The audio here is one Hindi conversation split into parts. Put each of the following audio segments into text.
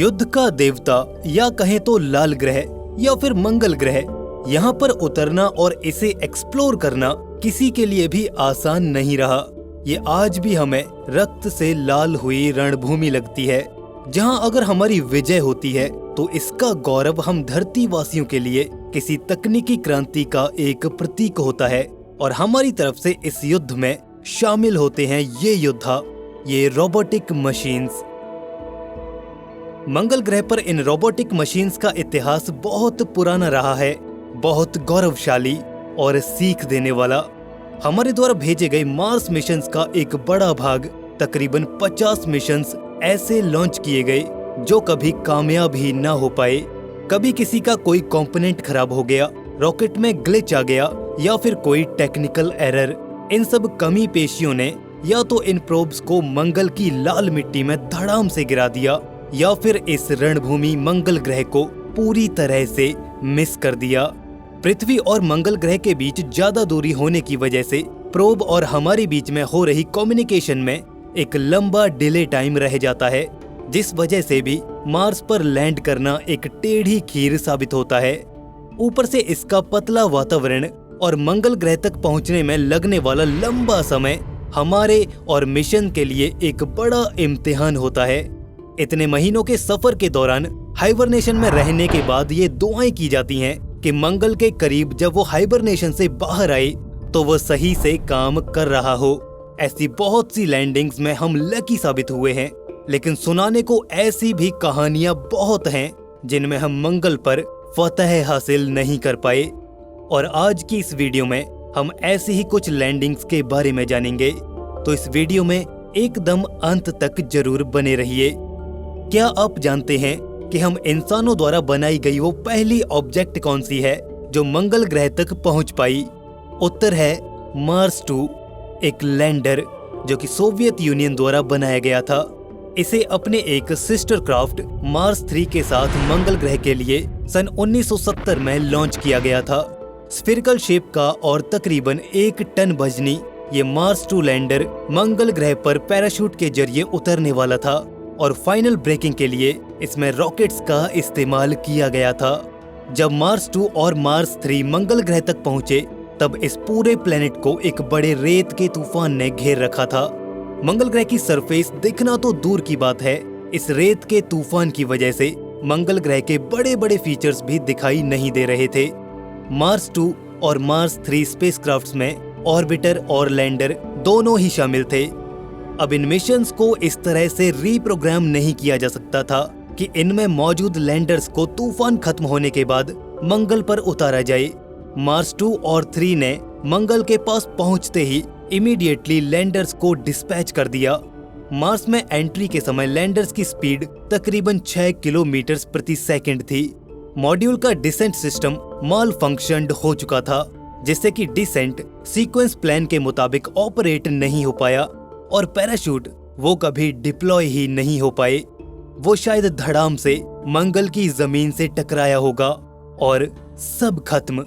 युद्ध का देवता या कहें तो लाल ग्रह या फिर मंगल ग्रह, यहाँ पर उतरना और इसे एक्सप्लोर करना किसी के लिए भी आसान नहीं रहा। ये आज भी हमें रक्त से लाल हुई रणभूमि लगती है, जहाँ अगर हमारी विजय होती है तो इसका गौरव हम धरती वासियों के लिए किसी तकनीकी क्रांति का एक प्रतीक होता है। और हमारी तरफ से इस युद्ध में शामिल होते हैं ये योद्धा, ये रोबोटिक मशीन्स। मंगल ग्रह पर इन रोबोटिक मशीन्स का इतिहास बहुत पुराना रहा है, बहुत गौरवशाली और सीख देने वाला। हमारे द्वारा भेजे गए मार्स मिशंस का एक बड़ा भाग, तकरीबन 50 मिशंस ऐसे लॉन्च किए गए जो कभी कामयाब ही ना हो पाए। कभी किसी का कोई कंपोनेंट खराब हो गया, रॉकेट में ग्लिच आ गया या फिर कोई टेक्निकल एरर। इन सब कमी पेशियों ने या तो इन प्रोब्स को मंगल की लाल मिट्टी में धड़ाम से गिरा दिया या फिर इस रणभूमि मंगल ग्रह को पूरी तरह से मिस कर दिया। पृथ्वी और मंगल ग्रह के बीच ज्यादा दूरी होने की वजह से प्रोब और हमारे बीच में हो रही कम्युनिकेशन में एक लंबा डिले टाइम रह जाता है, जिस वजह से भी मार्स पर लैंड करना एक टेढ़ी खीर साबित होता है। ऊपर से इसका पतला वातावरण और मंगल ग्रह तक पहुंचने में लगने वाला लंबा समय हमारे और मिशन के लिए एक बड़ा इम्तिहान होता है। इतने महीनों के सफर के दौरान हाइबरनेशन में रहने के बाद ये दुआएं की जाती हैं कि मंगल के करीब जब वो हाइबरनेशन से बाहर आए तो वो सही से काम कर रहा हो। ऐसी बहुत सी लैंडिंग्स में हम लकी साबित हुए हैं, लेकिन सुनाने को ऐसी भी कहानियां बहुत हैं जिनमें हम मंगल पर फतह हासिल नहीं कर पाए। और आज की इस वीडियो में हम ऐसी ही कुछ लैंडिंग्स के बारे में जानेंगे, तो इस वीडियो में एकदम अंत तक जरूर बने रहिए। क्या आप जानते हैं कि हम इंसानों द्वारा बनाई गई वो पहली ऑब्जेक्ट कौन सी है जो मंगल ग्रह तक पहुंच पाई? उत्तर है मार्स 2, एक लैंडर जो कि सोवियत यूनियन द्वारा बनाया गया था। इसे अपने एक सिस्टर क्राफ्ट मार्स 3 के साथ मंगल ग्रह के लिए सन 1970 में लॉन्च किया गया था। स्फीरिकल शेप का और तकरीबन 1 टन वजनी ये मार्स 2 लैंडर मंगल ग्रह पर पैराशूट के जरिए उतरने वाला था और फाइनल ब्रेकिंग के लिए इसमें रॉकेट्स का इस्तेमाल किया गया था। जब मार्स 2 और मार्स 3 मंगल ग्रह तक पहुंचे तब इस पूरे प्लेनेट को एक बड़े रेत के तूफान ने घेर रखा था। मंगल ग्रह की सरफेस दिखना तो दूर की बात है, इस रेत के तूफान की वजह से मंगल ग्रह के बड़े बड़े फीचर्स भी दिखाई नहीं दे रहे थे। मार्स 2 और मार्स 3 स्पेसक्राफ्ट्स में ऑर्बिटर और लैंडर दोनों ही शामिल थे। अब इन मिशंस को इस तरह से रीप्रोग्राम नहीं किया जा सकता था कि इनमें मौजूद लैंडर्स को तूफान खत्म होने के बाद मंगल पर उतारा जाए। मार्स 2 और 3 ने मंगल के पास पहुंचते ही इमीडिएटली लैंडर्स को डिस्पैच कर दिया। मार्स में एंट्री के समय लैंडर्स की स्पीड तकरीबन 6 किलोमीटर प्रति सेकंड थी। मॉड्यूल का डिसेंट सिस्टम माल फंक्शनड हो चुका था, जिससे कि डिसेंट सीक्वेंस प्लान के मुताबिक ऑपरेट नहीं हो पाया और पैराशूट वो कभी डिप्लॉय ही नहीं हो पाए। वो शायद धड़ाम से मंगल की जमीन से टकराया होगा और सब खत्म।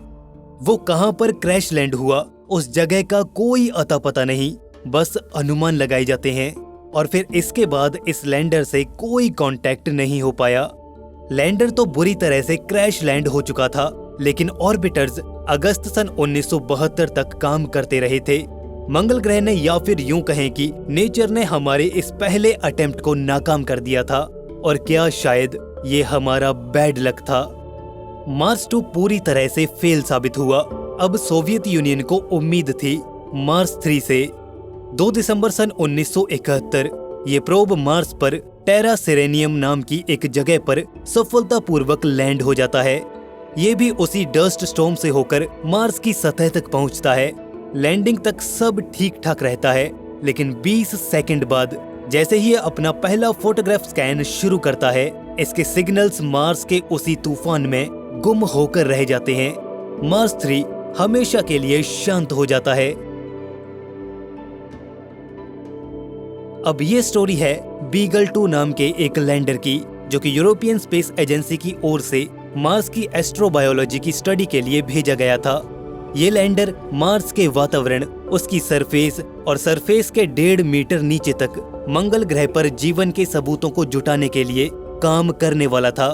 वो कहां पर क्रैश लैंड हुआ उस जगह का कोई अता पता नहीं, बस अनुमान लगाए जाते हैं। और फिर इसके बाद इस लैंडर से कोई कांटेक्ट नहीं हो पाया। लैंडर तो बुरी तरह से क्रैश लैंड हो चुका था, लेकिन ऑर्बिटर्स अगस्त सन 1972 तक काम करते रहे थे। मंगल ग्रह ने या फिर यूं कहें कि नेचर ने हमारे इस पहले अटेम्प्ट को नाकाम कर दिया था, और क्या शायद ये हमारा बैड लक था। मार्स 2 पूरी तरह से फेल साबित हुआ। अब सोवियत यूनियन को उम्मीद थी मार्स 3 से। 2 दिसंबर सन 1971 ये प्रोब मार्स पर टेरा सेरेनियम नाम की एक जगह पर सफलतापूर्वक लैंड हो जाता है। ये भी उसी डस्ट स्टॉर्म से होकर मार्स की सतह तक पहुंचता है। लैंडिंग तक सब ठीक ठाक रहता है, लेकिन 20 सेकंड बाद जैसे ही ये अपना पहला फोटोग्राफ स्कैन शुरू करता है, इसके सिग्नल्स मार्स के उसी तूफान में गुम होकर रह जाते हैं। मार्स 3 हमेशा के लिए शांत हो जाता है। अब ये स्टोरी है बीगल 2 नाम के एक लैंडर की, जो कि यूरोपियन स्पेस एजेंसी की ओर से मार्स की एस्ट्रोबायोलॉजी की स्टडी के लिए भेजा गया था। ये लैंडर मार्स के वातावरण, उसकी सरफेस और सरफेस के 1.5 मीटर नीचे तक मंगल ग्रह पर जीवन के सबूतों को जुटाने के लिए काम करने वाला था।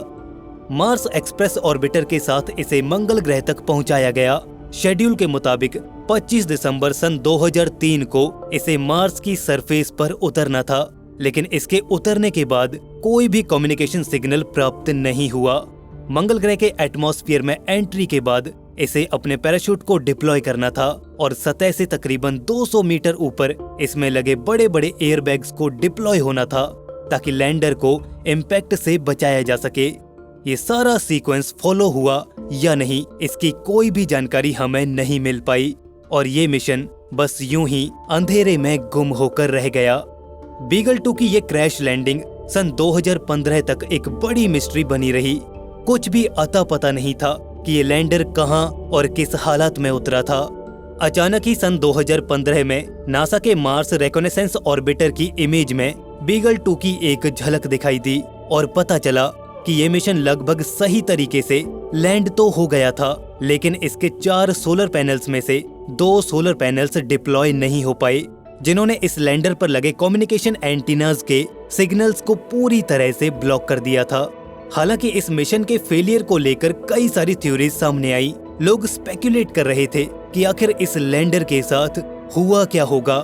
मार्स एक्सप्रेस ऑर्बिटर के साथ इसे मंगल ग्रह तक पहुंचाया गया। शेड्यूल के मुताबिक 25 दिसंबर सन 2003 को इसे मार्स की सरफेस पर उतरना था, लेकिन इसके उतरने के बाद कोई भी कम्युनिकेशन सिग्नल प्राप्त नहीं हुआ। मंगल ग्रह के एटमॉस्फेयर में एंट्री के बाद इसे अपने पैराशूट को डिप्लॉय करना था और सतह से तकरीबन 200 मीटर ऊपर इसमें लगे बड़े बड़े एयरबैग्स को डिप्लॉय होना था ताकि लैंडर को इम्पैक्ट से बचाया जा सके। ये सारा सीक्वेंस फॉलो हुआ या नहीं, इसकी कोई भी जानकारी हमें नहीं मिल पाई और ये मिशन बस यूं ही अंधेरे में गुम होकर रह गया। बीगल 2 की ये क्रैश लैंडिंग सन 2015 तक एक बड़ी मिस्ट्री बनी रही। कुछ भी अता पता नहीं था कि ये लैंडर कहां और किस हालात में उतरा था। अचानक ही सन 2015 में नासा के मार्स रिकॉनेसेंस ऑर्बिटर की इमेज में बीगल 2 की एक झलक दिखाई दी और पता चला कि ये मिशन लगभग सही तरीके से लैंड तो हो गया था, लेकिन इसके 4 सोलर पैनल्स में से 2 सोलर पैनल्स डिप्लॉय नहीं हो पाए, जिन्होंने इस लैंडर पर लगे कम्युनिकेशन एंटीनाज के सिग्नल्स को पूरी तरह से ब्लॉक कर दिया था। हालांकि इस मिशन के फेलियर को लेकर कई सारी थ्योरीज सामने आई। लोग स्पेकुलेट कर रहे थे कि आखिर इस लैंडर के साथ हुआ क्या होगा।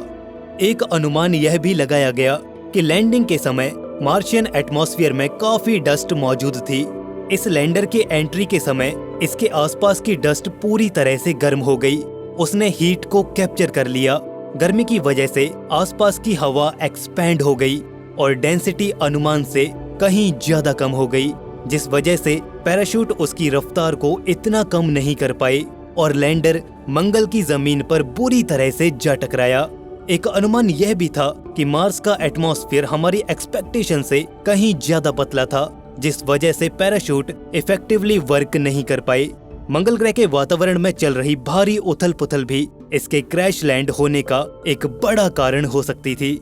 एक अनुमान यह भी लगाया गया कि लैंडिंग के समय मार्शियन एटमॉस्फेयर में काफी डस्ट मौजूद थी। इस लैंडर के एंट्री के समय इसके आसपास की डस्ट पूरी तरह से गर्म हो गई। उसने हीट को कैप्चर कर लिया। गर्मी की वजह से आसपास की हवा एक्सपैंड हो गई और डेंसिटी अनुमान से कहीं ज्यादा कम हो गई, जिस वजह से पैराशूट उसकी रफ्तार को इतना कम नहीं कर पाए और लैंडर मंगल की जमीन पर बुरी तरह से जा टकराया। एक अनुमान यह भी था कि मार्स का एटमॉस्फेयर हमारी एक्सपेक्टेशन से कहीं ज्यादा पतला था, जिस वजह से पैराशूट इफेक्टिवली वर्क नहीं कर पाए। मंगल ग्रह के वातावरण में चल रही भारी उथल पुथल भी इसके क्रैश लैंड होने का एक बड़ा कारण हो सकती थी।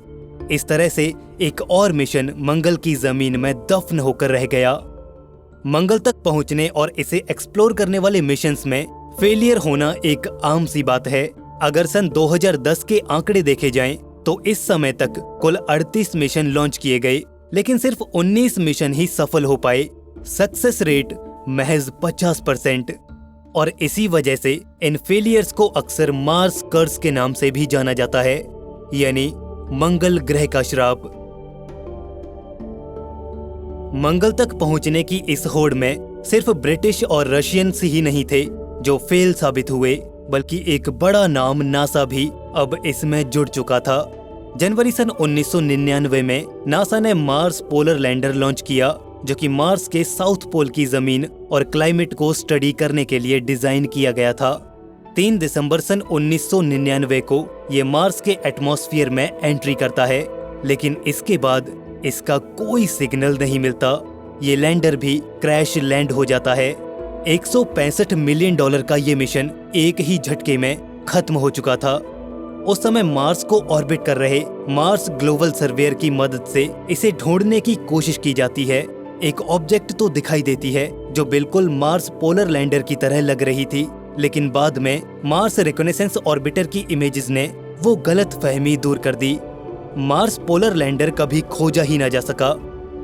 इस तरह से एक और मिशन मंगल की जमीन में दफन होकर रह गया। मंगल तक पहुंचने और इसे एक्सप्लोर करने वाले मिशंस में फेलियर होना एक आम सी बात है। अगर सन 2010 के आंकड़े देखे जाएं, तो इस समय तक कुल 38 मिशन लॉन्च किए गए, लेकिन सिर्फ 19 मिशन ही सफल हो पाए। सक्सेस रेट महज 50%। और इसी वजह से इन फेलियर्स को अक्सर मार्स कर्स के नाम से भी जाना जाता है, यानी मंगल ग्रह का श्राप। मंगल तक पहुंचने की इस होड़ में सिर्फ ब्रिटिश और रशियंस ही नहीं थे जो फेल साबित हुए, बल्कि एक बड़ा नाम नासा भी अब इसमें जुड़ चुका था। जनवरी सन 1999 में नासा ने मार्स पोलर लैंडर लॉन्च किया, जो कि मार्स के साउथ पोल की जमीन और क्लाइमेट को स्टडी करने के लिए डिजाइन किया गया था। 3 दिसंबर सन 1999 को ये मार्स के एटमॉस्फेयर में एंट्री करता है, लेकिन इसके बाद इसका कोई सिग्नल नहीं मिलता। ये लैंडर भी क्रैश लैंड हो जाता है। $165 मिलियन का ये मिशन एक ही झटके में खत्म हो चुका था। उस समय मार्स को ऑर्बिट कर रहे मार्स ग्लोबल सर्वेयर की मदद से इसे ढूंढने की कोशिश की जाती है। एक ऑब्जेक्ट तो दिखाई देती है जो बिल्कुल मार्स पोलर लैंडर की तरह लग रही थी, लेकिन बाद में मार्स रिकॉनेसेंस ऑर्बिटर की इमेजेस ने वो गलत फहमी दूर कर दी। मार्स पोलर लैंडर कभी खोजा ही ना जा सका।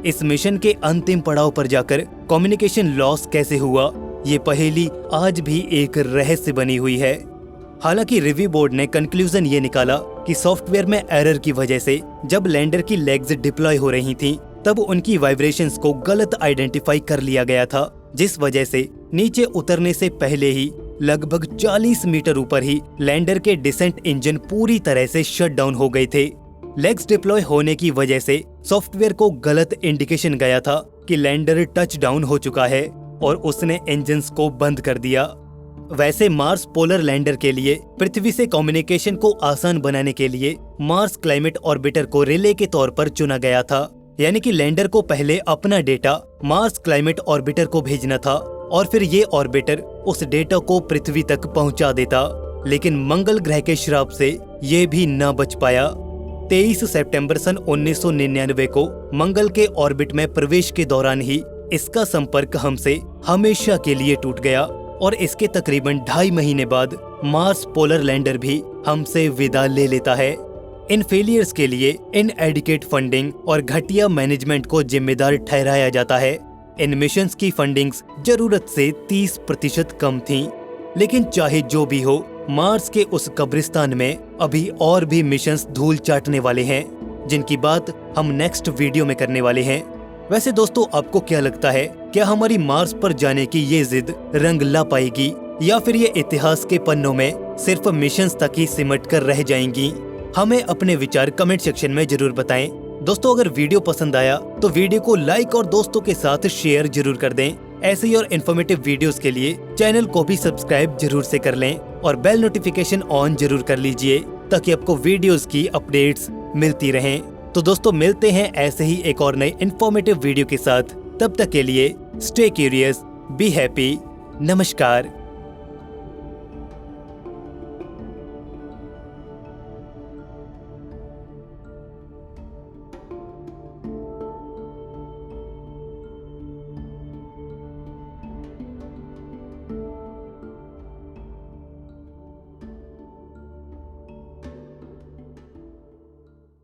इस मिशन के अंतिम पड़ाव पर जाकर कम्युनिकेशन लॉस कैसे हुआ, ये पहेली आज भी एक रहस्य बनी हुई है। हालांकि रिव्यू बोर्ड ने कंक्लूजन ये निकाला कि सॉफ्टवेयर में एरर की वजह से जब लैंडर की लेग्स डिप्लॉय हो रही थीं, तब उनकी वाइब्रेशंस को गलत आइडेंटिफाई कर लिया गया था, जिस वजह से नीचे उतरने से पहले ही लगभग 40 मीटर ऊपर ही लैंडर के डिसेंट इंजन पूरी तरह से शट डाउन हो गए थे। लेग्स डिप्लॉय होने की वजह से सॉफ्टवेयर को गलत इंडिकेशन गया था कि लैंडर टच डाउन हो चुका है और उसने इंजन्स को बंद कर दिया। वैसे मार्स पोलर लैंडर के लिए पृथ्वी से कम्युनिकेशन को आसान बनाने के लिए मार्स क्लाइमेट ऑर्बिटर को रिले के तौर पर चुना गया था, यानी कि लैंडर को पहले अपना डेटा मार्स क्लाइमेट ऑर्बिटर को भेजना था और फिर ये ऑर्बिटर उस डेटा को पृथ्वी तक पहुंचा देता। लेकिन मंगल ग्रह के श्राप से ये भी न बच पाया। 23 सितंबर सन 1999 को मंगल के ऑर्बिट में प्रवेश के दौरान ही इसका संपर्क हमसे हमेशा के लिए टूट गया और इसके तकरीबन 2.5 महीने बाद मार्स पोलर लैंडर भी हमसे विदा ले लेता है। इन फेलियर्स के लिए इनएडिक्वेट फंडिंग और घटिया मैनेजमेंट को जिम्मेदार ठहराया जाता है। इन मिशंस की फंडिंग्स जरूरत से 30% कम थीं। लेकिन चाहे जो भी हो, मार्स के उस कब्रिस्तान में अभी और भी मिशंस धूल चाटने वाले हैं, जिनकी बात हम नेक्स्ट वीडियो में करने वाले हैं। वैसे दोस्तों, आपको क्या लगता है, क्या हमारी मार्स पर जाने की ये जिद रंग ला पाएगी या फिर ये इतिहास के पन्नों में सिर्फ मिशंस तक ही सिमट कर रह जाएंगी? हमें अपने विचार कमेंट सेक्शन में जरूर बताएं। दोस्तों, अगर वीडियो पसंद आया तो वीडियो को लाइक और दोस्तों के साथ शेयर जरूर कर दें। ऐसे ही और इन्फॉर्मेटिव वीडियोस के लिए चैनल को भी सब्सक्राइब जरूर से कर लें और बेल नोटिफिकेशन ऑन जरूर कर लीजिए, ताकि आपको वीडियोस की अपडेट्स मिलती रहें। तो दोस्तों, मिलते हैं ऐसे ही एक और नए इन्फॉर्मेटिव वीडियो के साथ। तब तक के लिए स्टे क्यूरियस, बी हैप्पी। नमस्कार।